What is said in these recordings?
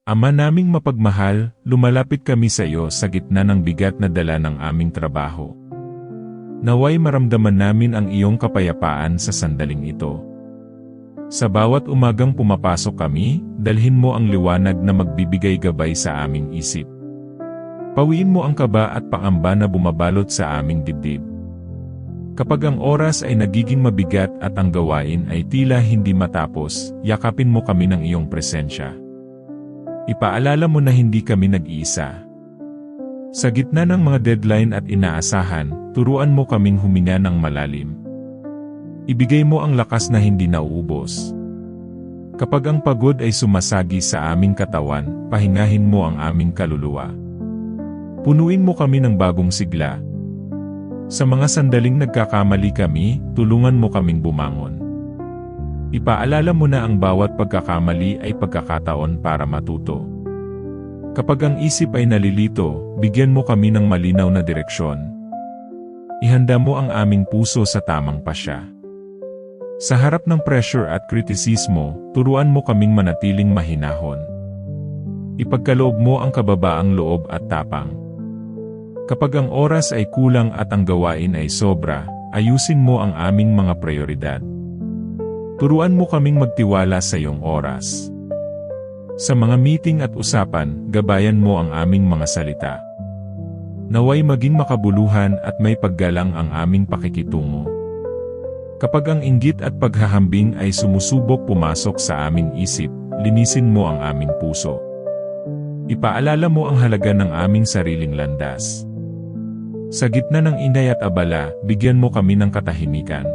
Ama naming mapagmahal, lumalapit kami sa iyo sa gitna ng bigat na dala ng aming trabaho. Naway maramdaman namin ang iyong kapayapaan sa sandaling ito. Sa bawat umagang pumapasok kami, dalhin mo ang liwanag na magbibigay gabay sa aming isip. Pawiin mo ang kaba at pangamba na bumabalot sa aming dibdib. Kapag ang oras ay nagiging mabigat at ang gawain ay tila hindi matapos, yakapin mo kami ng iyong presensya. Ipaalala mo na hindi kami nag-iisa. Sa gitna ng mga deadline at inaasahan, turuan mo kaming huminga ng malalim. Ibigay mo ang lakas na hindi nauubos. Kapag ang pagod ay sumasagi sa aming katawan, pahingahin mo ang aming kaluluwa. Punuin mo kami ng bagong sigla. Sa mga sandaling nagkakamali kami, tulungan mo kaming bumangon. Ipaalala mo na ang bawat pagkakamali ay pagkakataon para matuto. Kapag ang isip ay nalilito, bigyan mo kami ng malinaw na direksyon. Ihanda mo ang aming puso sa tamang pasya. Sa harap ng pressure at kritisismo, turuan mo kaming manatiling mahinahon. Ipagkaloob mo ang kababaang loob at tapang. Kapag ang oras ay kulang at ang gawain ay sobra, ayusin mo ang aming mga prioridad. Turuan mo kaming magtiwala sa iyong oras. Sa mga meeting at usapan, gabayan mo ang aming mga salita. Naway maging makabuluhan at may paggalang ang aming pakikitungo. Kapag ang inggit at paghahambing ay sumusubok pumasok sa aming isip, linisin mo ang aming puso. Ipaalala mo ang halaga ng aming sariling landas. Sa gitna ng inay at abala, bigyan mo kami ng katahimikan.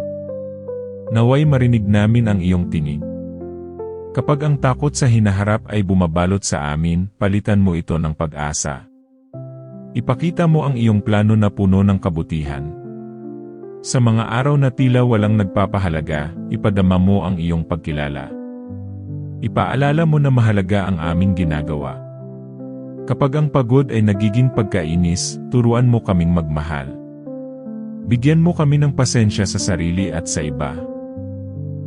Naway marinig namin ang iyong tinig. Kapag ang takot sa hinaharap ay bumabalot sa amin, palitan mo ito ng pag-asa. Ipakita mo ang iyong plano na puno ng kabutihan. Sa mga araw na tila walang nagpapahalaga, ipadama mo ang iyong pagkilala. Ipaalala mo na mahalaga ang aming ginagawa. Kapag ang pagod ay nagiging pagkainis, turuan mo kaming magmahal. Bigyan mo kami ng pasensya sa sarili at sa iba.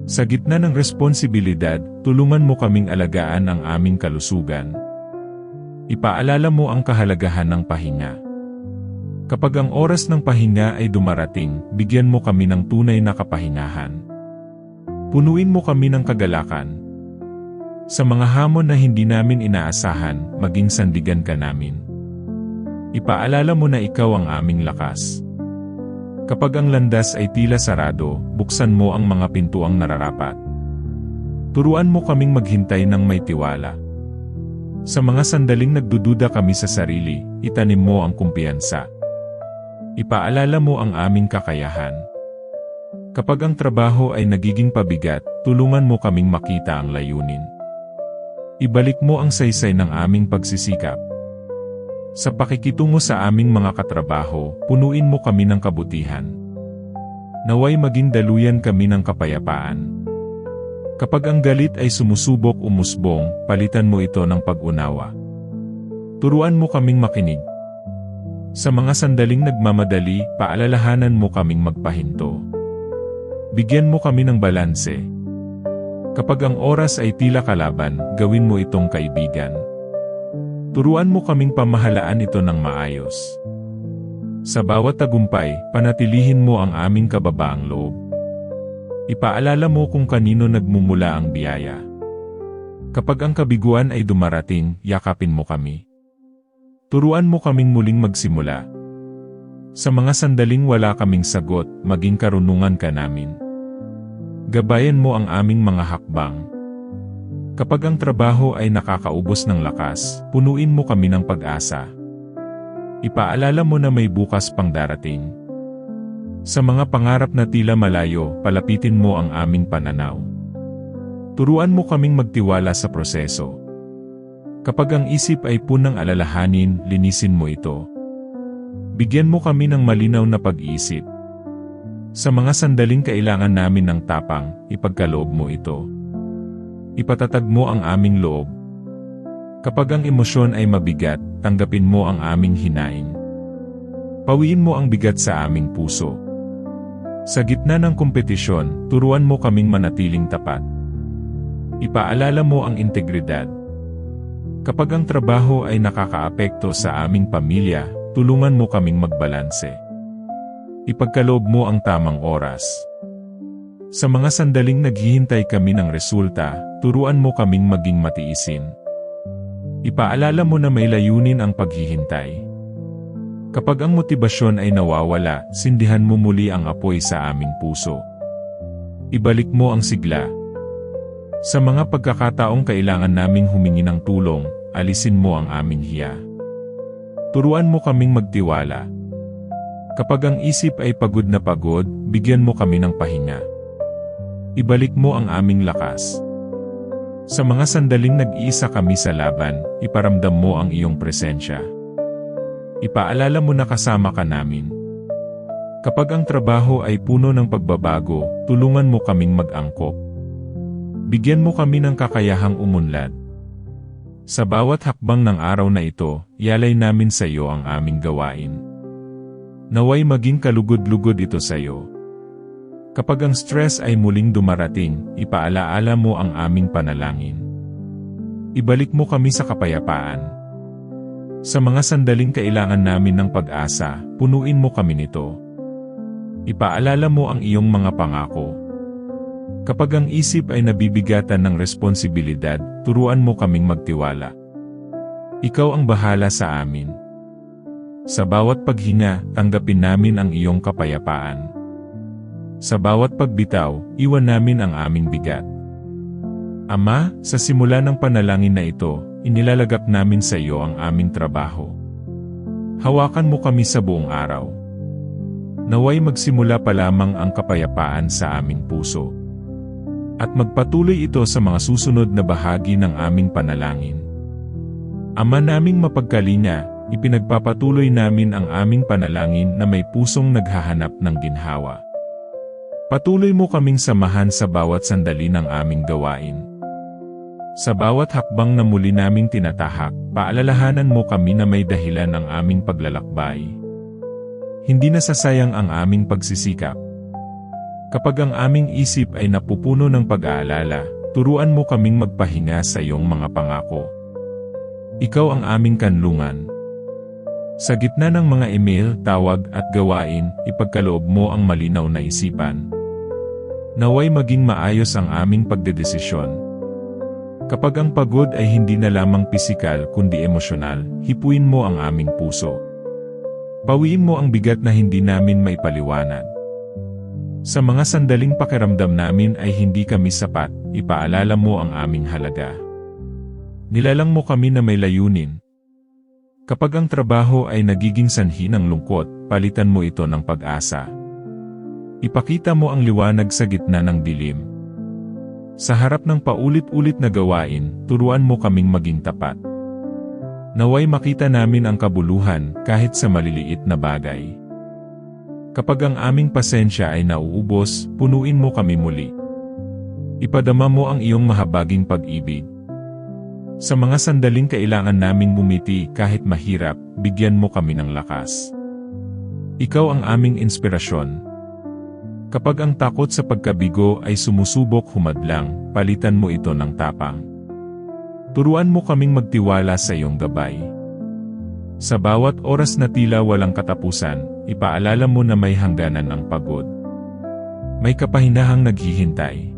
Sa gitna ng responsibilidad, tulungan mo kaming alagaan ang aming kalusugan. Ipaalala mo ang kahalagahan ng pahinga. Kapag ang oras ng pahinga ay dumarating, bigyan mo kami ng tunay na kapahingahan. Punuin mo kami ng kagalakan. Sa mga hamon na hindi namin inaasahan, maging sandigan ka namin. Ipaalala mo na ikaw ang aming lakas. Kapag ang landas ay tila sarado, buksan mo ang mga pintuang nararapat. Turuan mo kaming maghintay ng may tiwala. Sa mga sandaling nagdududa kami sa sarili, itanim mo ang kumpiyansa. Ipaalala mo ang aming kakayahan. Kapag ang trabaho ay nagiging pabigat, tulungan mo kaming makita ang layunin. Ibalik mo ang saysay ng aming pagsisikap. Sa pakikitungo sa aming mga katrabaho, punuin mo kami ng kabutihan. Naway maging daluyan kami ng kapayapaan. Kapag ang galit ay sumusubok umusbong, palitan mo ito ng pag-unawa. Turuan mo kaming makinig. Sa mga sandaling nagmamadali, paalalahanan mo kaming magpahinto. Bigyan mo kami ng balanse. Kapag ang oras ay tila kalaban, gawin mo itong kaibigan. Turuan mo kaming pamahalaan ito ng maayos. Sa bawat tagumpay, panatilihin mo ang aming kababaang loob. Ipaalala mo kung kanino nagmumula ang biyaya. Kapag ang kabiguan ay dumarating, yakapin mo kami. Turuan mo kaming muling magsimula. Sa mga sandaling wala kaming sagot, maging karunungan ka namin. Gabayan mo ang aming mga hakbang. Kapag ang trabaho ay nakakaubos ng lakas, punuin mo kami ng pag-asa. Ipaalala mo na may bukas pang darating. Sa mga pangarap na tila malayo, palapitin mo ang aming pananaw. Turuan mo kaming magtiwala sa proseso. Kapag ang isip ay punang alalahanin, linisin mo ito. Bigyan mo kami ng malinaw na pag-iisip. Sa mga sandaling kailangan namin ng tapang, ipagkaloob mo ito. Ipatatag mo ang aming loob. Kapag ang emosyon ay mabigat, tanggapin mo ang aming hinaing. Pawiin mo ang bigat sa aming puso. Sa gitna ng kompetisyon, turuan mo kaming manatiling tapat. Ipaalala mo ang integridad. Kapag ang trabaho ay nakakaapekto sa aming pamilya, tulungan mo kaming magbalanse. Ipagkaloob mo ang tamang oras. Sa mga sandaling naghihintay kami ng resulta, turuan mo kaming maging matiisin. Ipaalala mo na may layunin ang paghihintay. Kapag ang motibasyon ay nawawala, sindihan mo muli ang apoy sa aming puso. Ibalik mo ang sigla. Sa mga pagkakataong kailangan naming humingi ng tulong, alisin mo ang aming hiya. Turuan mo kaming magtiwala. Kapag ang isip ay pagod na pagod, bigyan mo kami ng pahinga. Ibalik mo ang aming lakas. Sa mga sandaling nag-iisa kami sa laban, iparamdam mo ang iyong presensya. Ipaalala mo na kasama ka namin. Kapag ang trabaho ay puno ng pagbabago, tulungan mo kaming mag-angkop. Bigyan mo kami ng kakayahang umunlad. Sa bawat hakbang ng araw na ito, ialay namin sa iyo ang aming gawain. Naway maging kalugod-lugod ito sa iyo. Kapag ang stress ay muling dumarating, ipaalaala mo ang aming panalangin. Ibalik mo kami sa kapayapaan. Sa mga sandaling kailangan namin ng pag-asa, punuin mo kami nito. Ipaalala mo ang iyong mga pangako. Kapag ang isip ay nabibigatan ng responsibilidad, turuan mo kaming magtiwala. Ikaw ang bahala sa amin. Sa bawat paghinga, tanggapin namin ang iyong kapayapaan. Sa bawat pagbitaw, iwan namin ang aming bigat. Ama, sa simula ng panalangin na ito, inilalagak namin sa iyo ang aming trabaho. Hawakan mo kami sa buong araw. Naway magsimula pa lamang ang kapayapaan sa aming puso. At magpatuloy ito sa mga susunod na bahagi ng aming panalangin. Ama naming mapagkalinga, ipinagpapatuloy namin ang aming panalangin na may pusong naghahanap ng ginhawa. Patuloy mo kaming samahan sa bawat sandali ng aming gawain. Sa bawat hakbang na muli naming tinatahak, paalalahanan mo kami na may dahilan ang aming paglalakbay. Hindi nasasayang ang aming pagsisikap. Kapag ang aming isip ay napupuno ng pag-aalala, turuan mo kaming magpahinga sa iyong mga pangako. Ikaw ang aming kanlungan. Sa gitna ng mga email, tawag at gawain, ipagkaloob mo ang malinaw na isipan. Naway maging maayos ang aming pagdedesisyon. Kapag ang pagod ay hindi na lamang pisikal kundi emosyonal, hipuin mo ang aming puso. Pawiin mo ang bigat na hindi namin maipaliwanag. Sa mga sandaling pakiramdam namin ay hindi kami sapat, ipaalala mo ang aming halaga. Nilalang mo kami na may layunin. Kapag ang trabaho ay nagiging sanhi ng lungkot, palitan mo ito ng pag-asa. Ipakita mo ang liwanag sa gitna ng dilim. Sa harap ng paulit-ulit na gawain, turuan mo kaming maging tapat. Naway makita namin ang kabuluhan kahit sa maliliit na bagay. Kapag ang aming pasensya ay nauubos, punuin mo kami muli. Ipadama mo ang iyong mahabaging pag-ibig. Sa mga sandaling kailangan naming bumiti kahit mahirap, bigyan mo kami ng lakas. Ikaw ang aming inspirasyon. Kapag ang takot sa pagkabigo ay sumusubok humadlang, palitan mo ito ng tapang. Turuan mo kaming magtiwala sa iyong gabay. Sa bawat oras na tila walang katapusan, ipaalala mo na may hangganan ang pagod. May kapahinahang naghihintay.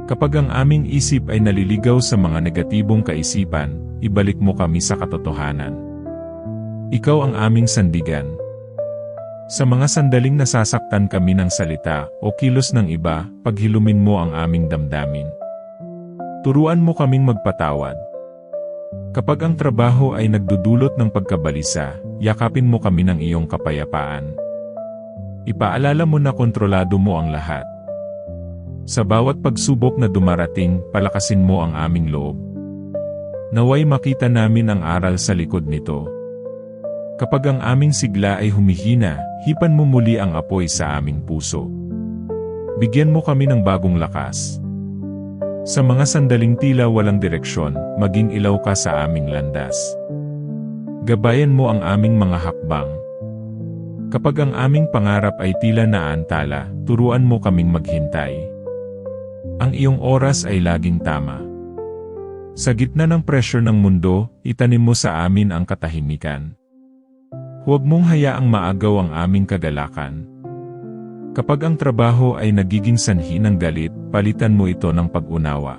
Kapag ang aming isip ay naliligaw sa mga negatibong kaisipan, ibalik mo kami sa katotohanan. Ikaw ang aming sandigan. Sa mga sandaling nasasaktan kami ng salita o kilos ng iba, paghilumin mo ang aming damdamin. Turuan mo kaming magpatawad. Kapag ang trabaho ay nagdudulot ng pagkabalisa, yakapin mo kami ng iyong kapayapaan. Ipaalala mo na kontrolado mo ang lahat. Sa bawat pagsubok na dumarating, palakasin mo ang aming loob. Naway makita namin ang aral sa likod nito. Kapag ang aming sigla ay humihina, hipan mo muli ang apoy sa aming puso. Bigyan mo kami ng bagong lakas. Sa mga sandaling tila walang direksyon, maging ilaw ka sa aming landas. Gabayan mo ang aming mga hakbang. Kapag ang aming pangarap ay tila naantala, turuan mo kaming maghintay. Ang iyong oras ay laging tama. Sa gitna ng pressure ng mundo, itanim mo sa amin ang katahimikan. Huwag mong hayaang maagaw ang aming kagalakan. Kapag ang trabaho ay nagiging sanhi ng galit, palitan mo ito ng pag-unawa.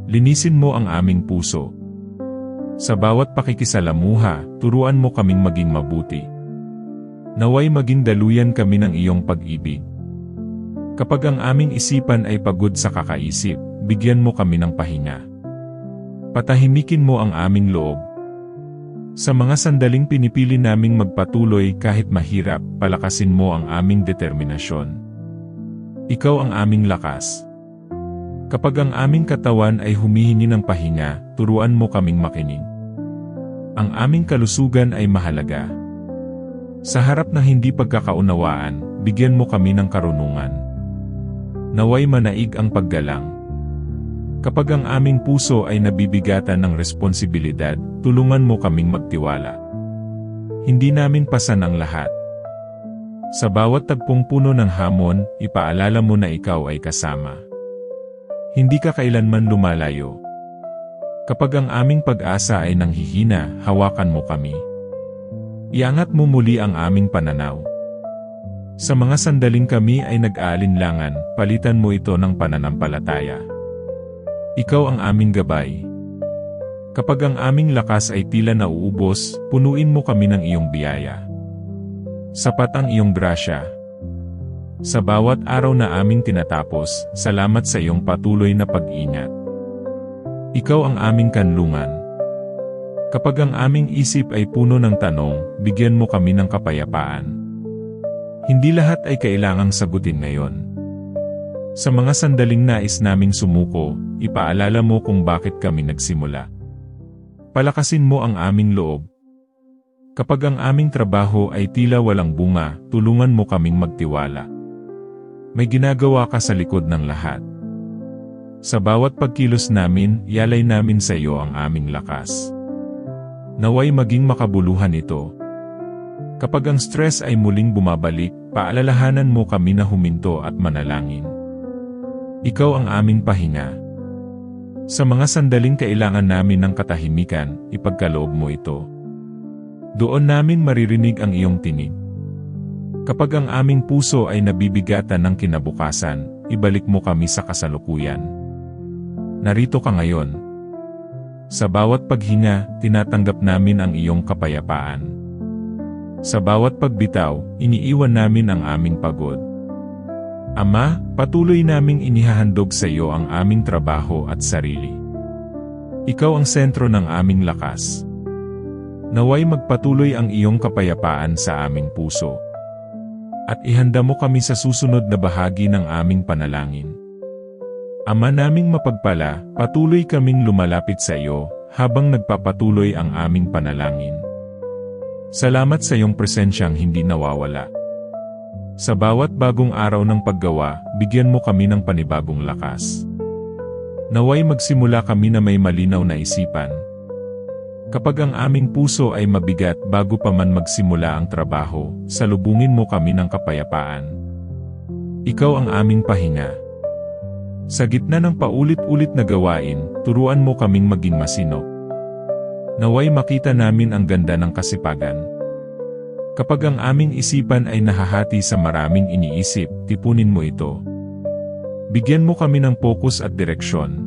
Linisin mo ang aming puso. Sa bawat pakikisalamuha, turuan mo kaming maging mabuti. Naway maging daluyan kami ng iyong pag-ibig. Kapag ang aming isipan ay pagod sa kakaisip, bigyan mo kami ng pahinga. Patahimikin mo ang aming loob. Sa mga sandaling pinipili naming magpatuloy kahit mahirap, palakasin mo ang aming determinasyon. Ikaw ang aming lakas. Kapag ang aming katawan ay humihingi ng pahinga, turuan mo kaming makinig. Ang aming kalusugan ay mahalaga. Sa harap ng hindi pagkakaunawaan, bigyan mo kami ng karunungan. Naway manaig ang paggalang. Kapag ang aming puso ay nabibigatan ng responsibilidad, tulungan mo kaming magtiwala. Hindi namin pasan ang lahat. Sa bawat tagpong puno ng hamon, ipaalala mo na ikaw ay kasama. Hindi ka kailanman lumalayo. Kapag ang aming pag-asa ay nanghihina, hawakan mo kami. Iangat mo muli ang aming pananaw. Sa mga sandaling kami ay nag-aalinlangan, palitan mo ito ng pananampalataya. Ikaw ang aming gabay. Kapag ang aming lakas ay tila nauubos, punuin mo kami ng iyong biyaya. Sapat ang iyong grasya. Sa bawat araw na aming tinatapos, salamat sa iyong patuloy na pag-ingat. Ikaw ang aming kanlungan. Kapag ang aming isip ay puno ng tanong, bigyan mo kami ng kapayapaan. Hindi lahat ay kailangang sagutin ngayon. Sa mga sandaling nais naming sumuko, ipaalala mo kung bakit kami nagsimula. Palakasin mo ang aming loob. Kapag ang aming trabaho ay tila walang bunga, tulungan mo kaming magtiwala. May ginagawa ka sa likod ng lahat. Sa bawat pagkilos namin, ialay namin sa iyo ang aming lakas. Naway maging makabuluhan ito. Kapag ang stress ay muling bumabalik, paalalahanan mo kami na huminto at manalangin. Ikaw ang aming pahinga. Sa mga sandaling kailangan namin ng katahimikan, ipagkaloob mo ito. Doon namin maririnig ang iyong tinig. Kapag ang aming puso ay nabibigatan ng kinabukasan, ibalik mo kami sa kasalukuyan. Narito ka ngayon. Sa bawat paghinga, tinatanggap namin ang iyong kapayapaan. Sa bawat pagbitaw, iniiwan namin ang aming pagod. Ama, patuloy naming inihahandog sa iyo ang aming trabaho at sarili. Ikaw ang sentro ng aming lakas. Naway magpatuloy ang iyong kapayapaan sa aming puso. At ihanda mo kami sa susunod na bahagi ng aming panalangin. Ama naming mapagpala, patuloy kaming lumalapit sa iyo, habang nagpapatuloy ang aming panalangin. Salamat sa iyong presensyang hindi nawawala. Sa bawat bagong araw ng paggawa, bigyan mo kami ng panibagong lakas. Naway magsimula kami na may malinaw na isipan. Kapag ang aming puso ay mabigat bago pa man magsimula ang trabaho, salubungin mo kami ng kapayapaan. Ikaw ang aming pahinga. Sa gitna ng paulit-ulit na gawain, turuan mo kaming maging masinop. Naway makita namin ang ganda ng kasipagan. Kapag ang aming isipan ay nahahati sa maraming iniisip, tipunin mo ito. Bigyan mo kami ng focus at direksyon.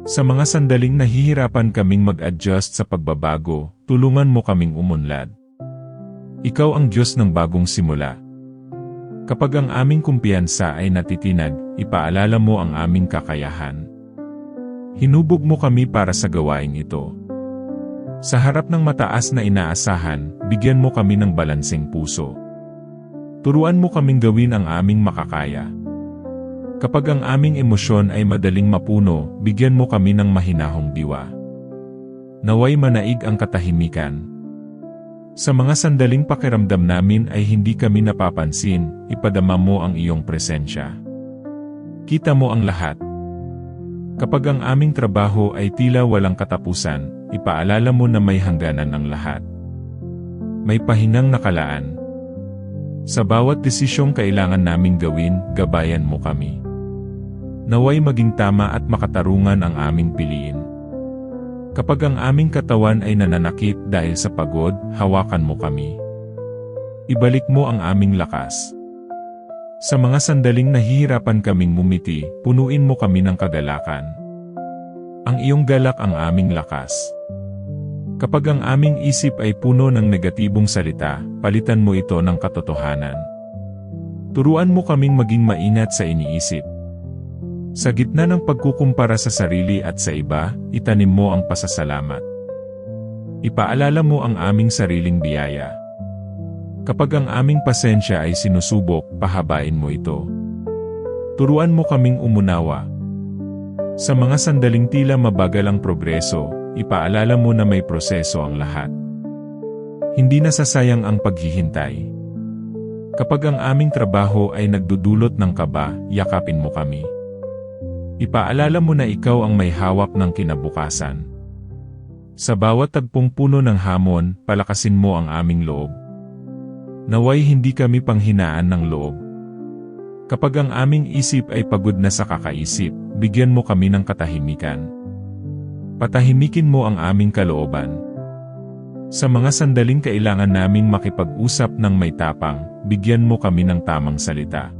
Sa mga sandaling nahihirapan kaming mag-adjust sa pagbabago, tulungan mo kaming umunlad. Ikaw ang Diyos ng bagong simula. Kapag ang aming kumpiyansa ay natitinag, ipaalala mo ang aming kakayahan. Hinubog mo kami para sa gawain ito. Sa harap ng mataas na inaasahan, bigyan mo kami ng balanseng puso. Turuan mo kaming gawin ang aming makakaya. Kapag ang aming emosyon ay madaling mapuno, bigyan mo kami ng mahinahong diwa. Naway manaig ang katahimikan. Sa mga sandaling pakiramdam namin ay hindi kami napapansin, ipadama mo ang iyong presensya. Kita mo ang lahat. Kapag ang aming trabaho ay tila walang katapusan, ipaalala mo na may hangganan ang lahat. May pahingang nakalaan. Sa bawat desisyong kailangan naming gawin, gabayan mo kami. Naway maging tama at makatarungan ang aming piliin. Kapag ang aming katawan ay nananakit dahil sa pagod, hawakan mo kami. Ibalik mo ang aming lakas. Sa mga sandaling nahihirapan kaming mumiti, punuin mo kami ng kagalakan. Ang iyong galak ang aming lakas. Kapag ang aming isip ay puno ng negatibong salita, palitan mo ito ng katotohanan. Turuan mo kaming maging maingat sa iniisip. Sa gitna ng pagkukumpara sa sarili at sa iba, itanim mo ang pasasalamat. Ipaalala mo ang aming sariling biyaya. Kapag ang aming pasensya ay sinusubok, pahabain mo ito. Turuan mo kaming umunawa. Sa mga sandaling tila mabagal ang progreso, ipaalala mo na may proseso ang lahat. Hindi nasasayang ang paghihintay. Kapag ang aming trabaho ay nagdudulot ng kaba, yakapin mo kami. Ipaalala mo na ikaw ang may hawak ng kinabukasan. Sa bawat tagpong puno ng hamon, palakasin mo ang aming loob. Naway hindi kami panghinaan ng loob. Kapag ang aming isip ay pagod na sa kakaisip, bigyan mo kami ng katahimikan. Patahimikin mo ang aming kalooban. Sa mga sandaling kailangan naming makipag-usap ng may tapang, bigyan mo kami ng tamang salita.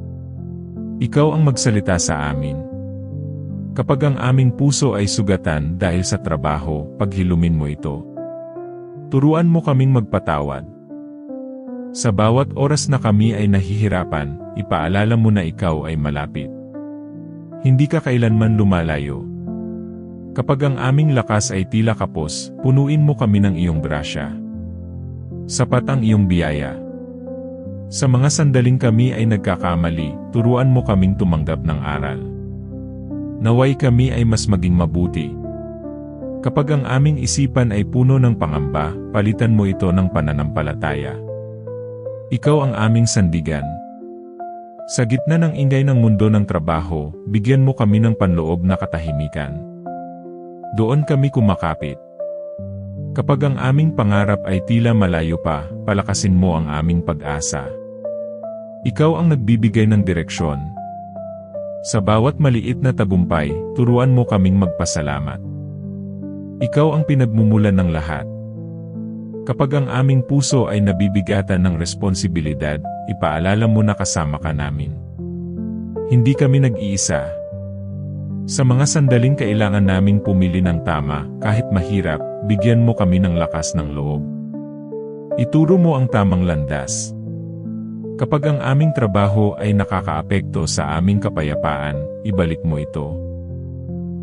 Ikaw ang magsalita sa amin. Kapag ang aming puso ay sugatan dahil sa trabaho, paghilumin mo ito. Turuan mo kaming magpatawad. Sa bawat oras na kami ay nahihirapan, ipaalala mo na ikaw ay malapit. Hindi ka kailanman lumalayo. Kapag ang aming lakas ay tila kapos, punuin mo kami ng iyong grasya. Sapat ang iyong biyaya. Sa mga sandaling kami ay nagkakamali, turuan mo kaming tumanggap ng aral. Naway kami ay mas maging mabuti. Kapag ang aming isipan ay puno ng pangamba, palitan mo ito ng pananampalataya. Ikaw ang aming sandigan. Sa gitna ng ingay ng mundo ng trabaho, bigyan mo kami ng panloob na katahimikan. Doon kami kumakapit. Kapag ang aming pangarap ay tila malayo pa, palakasin mo ang aming pag-asa. Ikaw ang nagbibigay ng direksyon. Sa bawat maliit na tagumpay, turuan mo kaming magpasalamat. Ikaw ang pinagmumulan ng lahat. Kapag ang aming puso ay nabibigatan ng responsibilidad, ipaalala mo na kasama ka namin. Hindi kami nag-iisa. Sa mga sandaling kailangan naming pumili ng tama, kahit mahirap, bigyan mo kami ng lakas ng loob. Ituro mo ang tamang landas. Kapag ang aming trabaho ay nakakaapekto sa aming kapayapaan, ibalik mo ito.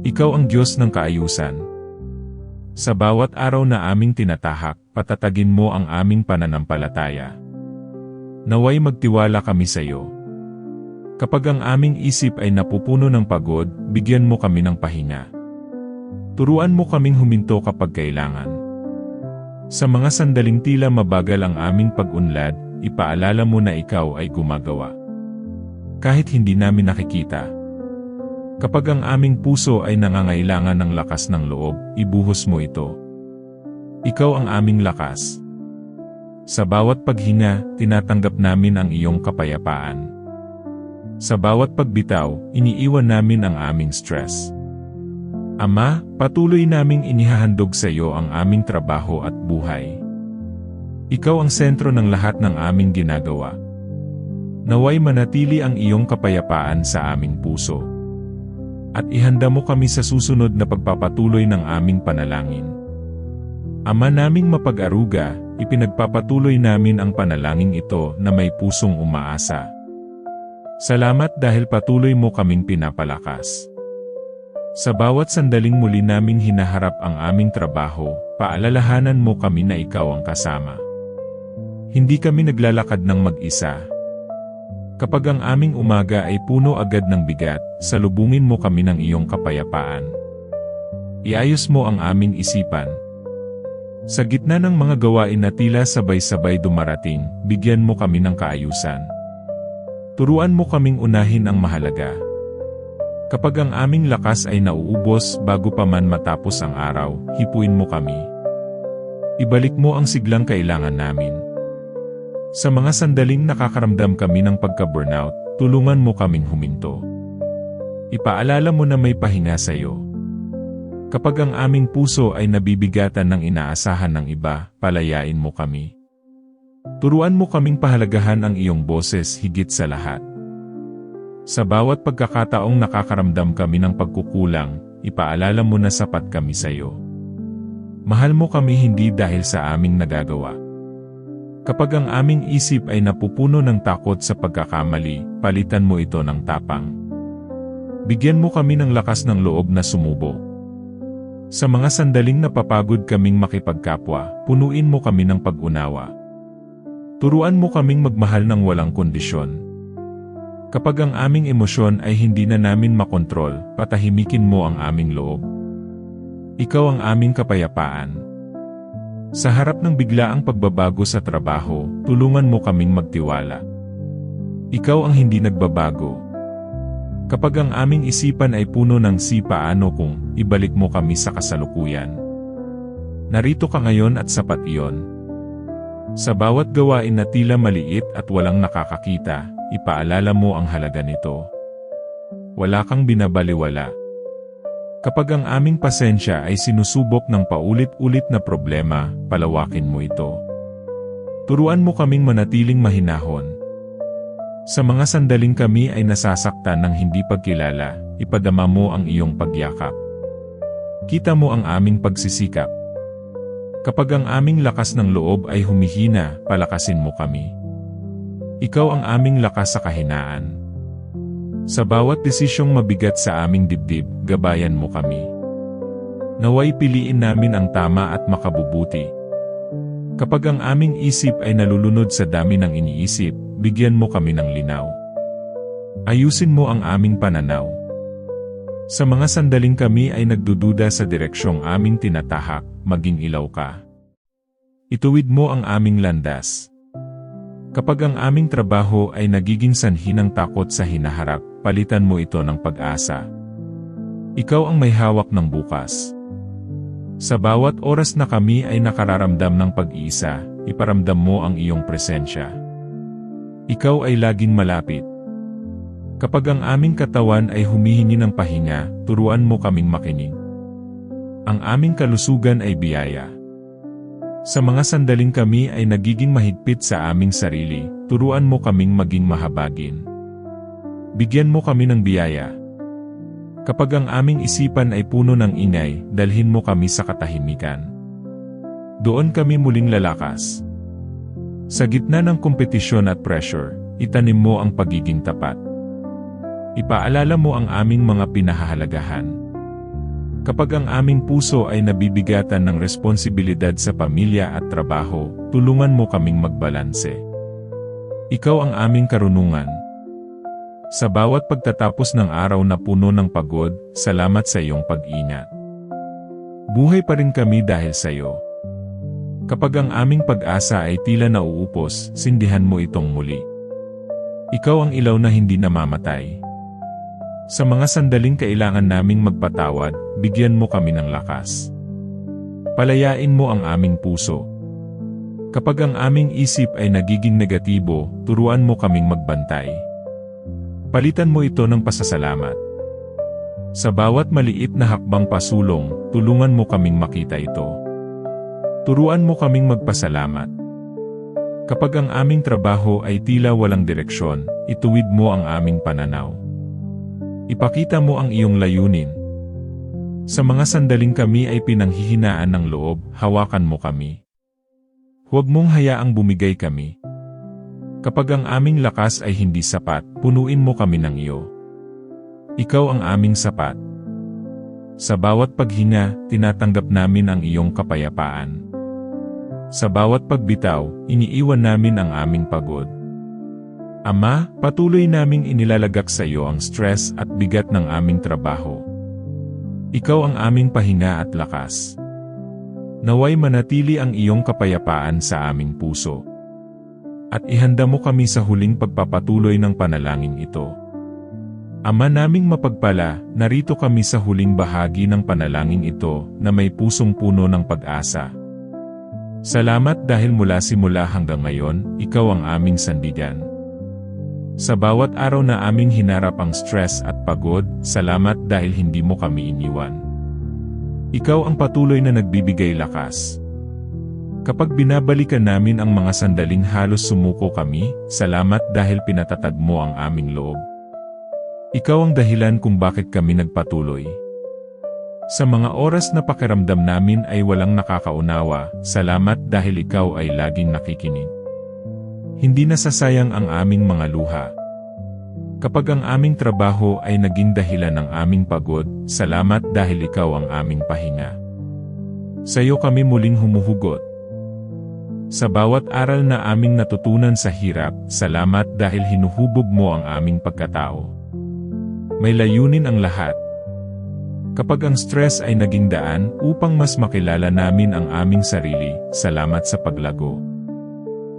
Ikaw ang Diyos ng kaayusan. Sa bawat araw na aming tinatahak, patatagin mo ang aming pananampalataya. Naway magtiwala kami sa iyo. Kapag ang aming isip ay napupuno ng pagod, bigyan mo kami ng pahinga. Turuan mo kaming huminto kapag kailangan. Sa mga sandaling tila mabagal ang aming pag-unlad, ipaalala mo na ikaw ay gumagawa. Kahit hindi namin nakikita. Kapag ang aming puso ay nangangailangan ng lakas ng loob, ibuhos mo ito. Ikaw ang aming lakas. Sa bawat paghinga, tinatanggap namin ang iyong kapayapaan. Sa bawat pagbitaw, iniiwan namin ang aming stress. Ama, patuloy naming inihahandog sa iyo ang aming trabaho at buhay. Ikaw ang sentro ng lahat ng aming ginagawa. Naway manatili ang iyong kapayapaan sa aming puso. At ihanda mo kami sa susunod na pagpapatuloy ng aming panalangin. Ama naming mapag-aruga, ipinagpapatuloy namin ang panalangin ito na may pusong umaasa. Salamat dahil patuloy mo kaming pinapalakas. Sa bawat sandaling muli naming hinaharap ang aming trabaho, paalalahanan mo kami na ikaw ang kasama. Hindi kami naglalakad ng mag-isa. Kapag ang aming umaga ay puno agad ng bigat, salubungin mo kami ng iyong kapayapaan. Iayos mo ang aming isipan. Sa gitna ng mga gawain na tila sabay-sabay dumarating, bigyan mo kami ng kaayusan. Turuan mo kaming unahin ang mahalaga. Kapag ang aming lakas ay nauubos bago pa man matapos ang araw, hipuin mo kami. Ibalik mo ang siglang kailangan namin. Sa mga sandaling nakakaramdam kami ng pagka-burnout, tulungan mo kaming huminto. Ipaalala mo na may pahinga sa iyo. Kapag ang aming puso ay nabibigatan ng inaasahan ng iba, palayain mo kami. Turuan mo kaming pahalagahan ang iyong boses higit sa lahat. Sa bawat pagkakataong nakakaramdam kami ng pagkukulang, ipaalala mo na sapat kami sa iyo. Mahal mo kami hindi dahil sa aming nagagawa. Kapag ang aming isip ay napupuno ng takot sa pagkakamali, palitan mo ito ng tapang. Bigyan mo kami ng lakas ng loob na sumubo. Sa mga sandaling napapagod kaming makipagkapwa, punuin mo kami ng pag-unawa. Turuan mo kaming magmahal ng walang kondisyon. Kapag ang aming emosyon ay hindi na namin makontrol, patahimikin mo ang aming loob. Ikaw ang aming kapayapaan. Sa harap ng biglaang pagbabago sa trabaho, tulungan mo kaming magtiwala. Ikaw ang hindi nagbabago. Kapag ang aming isipan ay puno ng paano kung ibalik mo kami sa kasalukuyan. Narito ka ngayon at sapat iyon. Sa bawat gawain na tila maliit at walang nakakakita, ipaalala mo ang halaga nito. Wala kang binabaliwala. Kapag ang aming pasensya ay sinusubok ng paulit-ulit na problema, palawakin mo ito. Turuan mo kaming manatiling mahinahon. Sa mga sandaling kami ay nasasaktan ng hindi pagkilala, ipadama mo ang iyong pagyakap. Kita mo ang aming pagsisikap. Kapag ang aming lakas ng loob ay humihina, palakasin mo kami. Ikaw ang aming lakas sa kahinaan. Sa bawat desisyong mabigat sa aming dibdib, gabayan mo kami. Naway piliin namin ang tama at makabubuti. Kapag ang aming isip ay nalulunod sa dami ng iniisip, bigyan mo kami ng linaw. Ayusin mo ang aming pananaw. Sa mga sandaling kami ay nagdududa sa direksyong aming tinatahak, maging ilaw ka. Ituwid mo ang aming landas. Kapag ang aming trabaho ay nagiging sanhi ng takot sa hinaharap, palitan mo ito ng pag-asa. Ikaw ang may hawak ng bukas. Sa bawat oras na kami ay nakararamdam ng pag-iisa, iparamdam mo ang iyong presensya. Ikaw ay laging malapit. Kapag ang aming katawan ay humihingi ng pahinga, turuan mo kaming makinig. Ang aming kalusugan ay biyaya. Sa mga sandaling kami ay nagiging mahigpit sa aming sarili, turuan mo kaming maging mahabagin. Bigyan mo kami ng biyaya. Kapag ang aming isipan ay puno ng ingay, dalhin mo kami sa katahimikan. Doon kami muling lalakas. Sa gitna ng kompetisyon at pressure, itanim mo ang pagiging tapat. Ipaalala mo ang aming mga pinahahalagahan. Kapag ang aming puso ay nabibigatan ng responsibilidad sa pamilya at trabaho, tulungan mo kaming magbalanse. Ikaw ang aming karunungan. Sa bawat pagtatapos ng araw na puno ng pagod, salamat sa iyong pag-ingat. Buhay pa rin kami dahil sa iyo. Kapag ang aming pag-asa ay tila nauupos, sindihan mo itong muli. Ikaw ang ilaw na hindi namamatay. Sa mga sandaling kailangan naming magpatawad, bigyan mo kami ng lakas. Palayain mo ang aming puso. Kapag ang aming isip ay nagiging negatibo, turuan mo kaming magbantay. Palitan mo ito ng pasasalamat. Sa bawat maliit na hakbang pasulong, tulungan mo kaming makita ito. Turuan mo kaming magpasalamat. Kapag ang aming trabaho ay tila walang direksyon, ituwid mo ang aming pananaw. Ipakita mo ang iyong layunin. Sa mga sandaling kami ay pinanghihinaan ng loob, hawakan mo kami. Huwag mong hayaang bumigay kami. Kapag ang aming lakas ay hindi sapat, punuin mo kami ng iyo. Ikaw ang aming sapat. Sa bawat paghinga, tinatanggap namin ang iyong kapayapaan. Sa bawat pagbitaw, iniiwan namin ang aming pagod. Ama, patuloy naming inilalagak sa iyo ang stress at bigat ng aming trabaho. Ikaw ang aming pahinga at lakas. Naway manatili ang iyong kapayapaan sa aming puso. At ihanda mo kami sa huling pagpapatuloy ng panalangin ito. Ama naming mapagpala, narito kami sa huling bahagi ng panalangin ito na may pusong puno ng pag-asa. Salamat dahil mula simula hanggang ngayon, ikaw ang aming sandigan. Sa bawat araw na aming hinarap ang stress at pagod, salamat dahil hindi mo kami iniwan. Ikaw ang patuloy na nagbibigay lakas. Kapag binabalikan namin ang mga sandaling halos sumuko kami, salamat dahil pinatatag mo ang aming loob. Ikaw ang dahilan kung bakit kami nagpatuloy. Sa mga oras na pakiramdam namin ay walang nakakaunawa, salamat dahil ikaw ay laging nakikinig. Hindi nasasayang ang aming mga luha. Kapag ang aming trabaho ay naging dahilan ng aming pagod, salamat dahil ikaw ang aming pahinga. Sa iyo kami muling humuhugot. Sa bawat aral na aming natutunan sa hirap, salamat dahil hinuhubog mo ang aming pagkatao. May layunin ang lahat. Kapag ang stress ay naging daan upang mas makilala namin ang aming sarili, salamat sa paglago.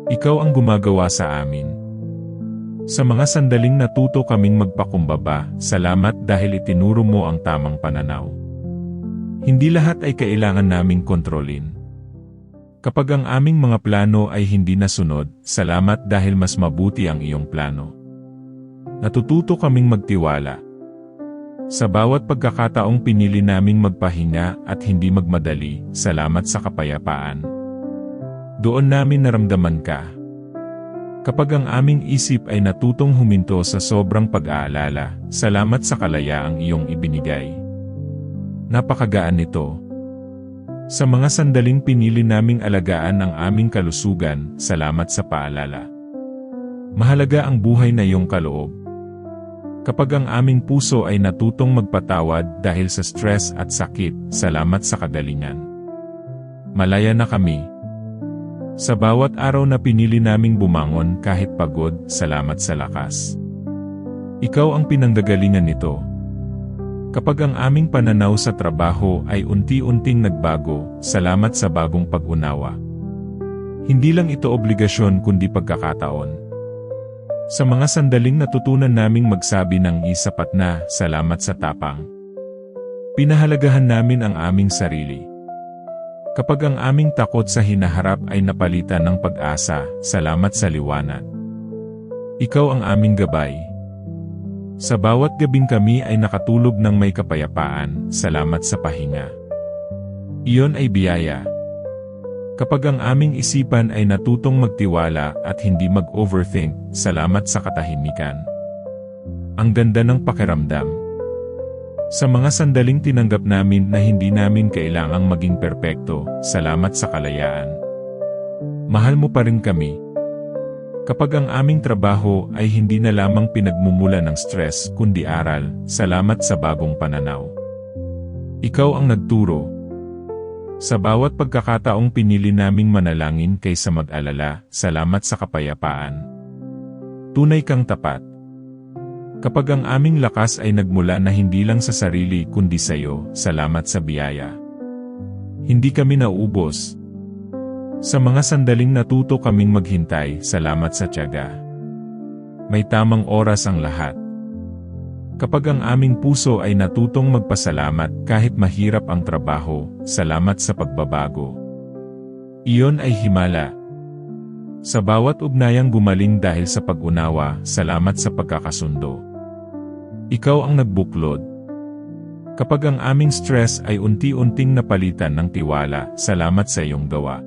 Ikaw ang gumagawa sa amin. Sa mga sandaling natuto kaming magpakumbaba, salamat dahil itinuro mo ang tamang pananaw. Hindi lahat ay kailangan naming kontrolin. Kapag ang aming mga plano ay hindi nasunod, salamat dahil mas mabuti ang iyong plano. Natututo kaming magtiwala. Sa bawat pagkakataong pinili naming magpahinga at hindi magmadali, salamat sa kapayapaan. Doon namin naramdaman ka. Kapag ang aming isip ay natutong huminto sa sobrang pag-aalala, salamat sa kalayaang iyong ibinigay. Napakagaan nito. Sa mga sandaling pinili naming alagaan ang aming kalusugan, salamat sa paalala. Mahalaga ang buhay na iyong kaloob. Kapag ang aming puso ay natutong magpatawad dahil sa stress at sakit, salamat sa kagalingan. Malaya na kami. Sa bawat araw na pinili naming bumangon kahit pagod, salamat sa lakas. Ikaw ang pinanggagalingan nito. Kapag ang aming pananaw sa trabaho ay unti-unting nagbago, salamat sa bagong pag-unawa. Hindi lang ito obligasyon kundi pagkakataon. Sa mga sandaling natutunan naming magsabi ng isapat na, salamat sa tapang. Pinahalagahan namin ang aming sarili. Kapag ang aming takot sa hinaharap ay napalitan ng pag-asa, salamat sa liwanag. Ikaw ang aming gabay. Sa bawat gabing kami ay nakatulog ng may kapayapaan, salamat sa pahinga. Iyon ay biyaya. Kapag ang aming isipan ay natutong magtiwala at hindi mag-overthink, salamat sa katahimikan. Ang ganda ng pakiramdam. Sa mga sandaling tinanggap namin na hindi namin kailangang maging perpekto, salamat sa kalayaan. Mahal mo pa rin kami. Kapag ang aming trabaho ay hindi na lamang pinagmumula ng stress kundi aral, salamat sa bagong pananaw. Ikaw ang nagturo. Sa bawat pagkakataong pinili naming manalangin kaysa mag-alala, salamat sa kapayapaan. Tunay kang tapat. Kapag ang aming lakas ay nagmula na hindi lang sa sarili kundi sa iyo, salamat sa biyaya. Hindi kami nauubos. Sa mga sandaling natuto kaming maghintay, salamat sa tiyaga. May tamang oras ang lahat. Kapag ang aming puso ay natutong magpasalamat kahit mahirap ang trabaho, salamat sa pagbabago. Iyon ay himala. Sa bawat ugnayang gumaling dahil sa pag-unawa, salamat sa pagkakasundo. Ikaw ang nagbuklod. Kapag ang aming stress ay unti-unting napalitan ng tiwala, salamat sa iyong gawa.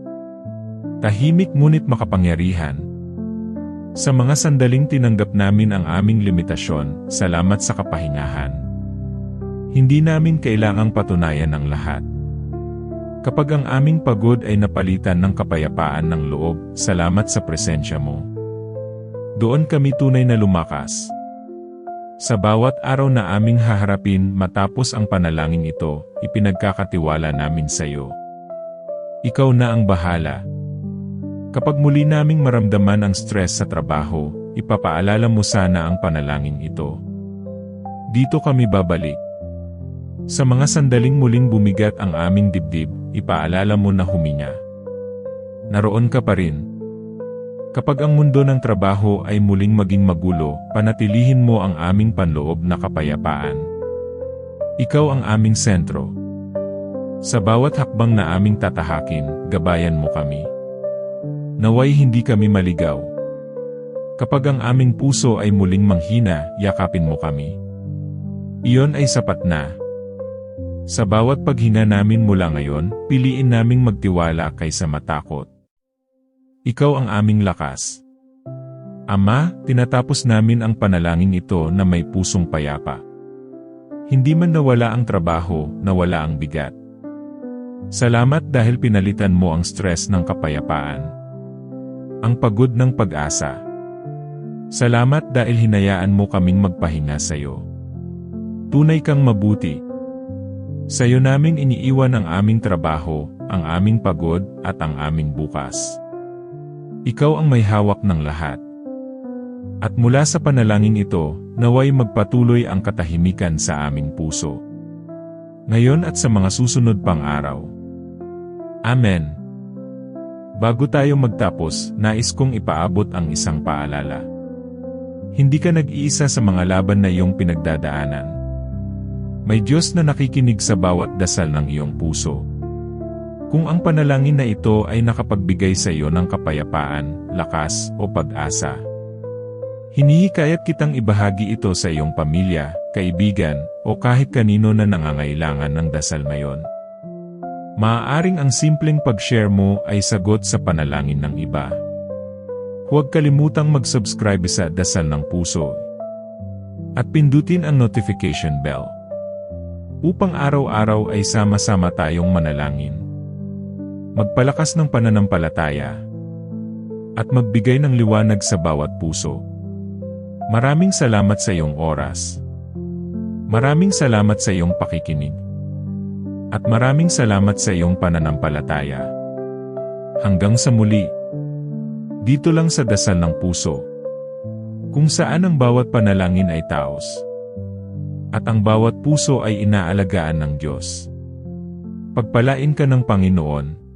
Tahimik ngunit makapangyarihan. Sa mga sandaling tinanggap namin ang aming limitasyon, salamat sa kapahingahan. Hindi namin kailangang patunayan ang lahat. Kapag ang aming pagod ay napalitan ng kapayapaan ng loob, salamat sa presensya mo. Doon kami tunay na lumakas. Sa bawat araw na aming haharapin matapos ang panalangin ito, ipinagkakatiwala namin sa iyo. Ikaw na ang bahala. Kapag muli naming maramdaman ang stress sa trabaho, ipapaalala mo sana ang panalangin ito. Dito kami babalik. Sa mga sandaling muling bumigat ang aming dibdib, ipaalala mo na huminga. Naroon ka pa rin. Kapag ang mundo ng trabaho ay muling maging magulo, panatilihin mo ang aming panloob na kapayapaan. Ikaw ang aming sentro. Sa bawat hakbang na aming tatahakin, gabayan mo kami. Naway hindi kami maligaw. Kapag ang aming puso ay muling manghina, yakapin mo kami. Iyon ay sapat na. Sa bawat paghinga namin mula ngayon, piliin naming magtiwala kaysa matakot. Ikaw ang aming lakas. Ama, tinatapos namin ang panalangin ito na may pusong payapa. Hindi man nawala ang trabaho, nawala ang bigat. Salamat dahil pinalitan mo ang stress ng kapayapaan. Ang pagod ng pag-asa. Salamat dahil hinayaan mo kaming magpahinga sa iyo. Tunay kang mabuti. Sa iyo namin iniiwan ang aming trabaho, ang aming pagod, at ang aming bukas. Ikaw ang may hawak ng lahat. At mula sa panalangin ito, naway magpatuloy ang katahimikan sa aming puso. Ngayon at sa mga susunod pang araw. Amen. Bago tayo magtapos, nais kong ipaabot ang isang paalala. Hindi ka nag-iisa sa mga laban na iyong pinagdadaanan. May Diyos na nakikinig sa bawat dasal ng iyong puso. Kung ang panalangin na ito ay nakapagbigay sa iyo ng kapayapaan, lakas, o pag-asa, hinihikayat kitang ibahagi ito sa iyong pamilya, kaibigan, o kahit kanino na nangangailangan ng dasal na iyon. Maaaring ang simpleng pag-share mo ay sagot sa panalangin ng iba. Huwag kalimutang mag-subscribe sa Dasal ng Puso at pindutin ang notification bell upang araw-araw ay sama-sama tayong manalangin, magpalakas ng pananampalataya, at magbigay ng liwanag sa bawat puso. Maraming salamat sa iyong oras. Maraming salamat sa iyong pakikinig. At maraming salamat sa iyong pananampalataya. Hanggang sa muli. Dito lang sa Dasal ng Puso, kung saan ang bawat panalangin ay taos. At ang bawat puso ay inaalagaan ng Diyos. Pagpalain ka ng Panginoon.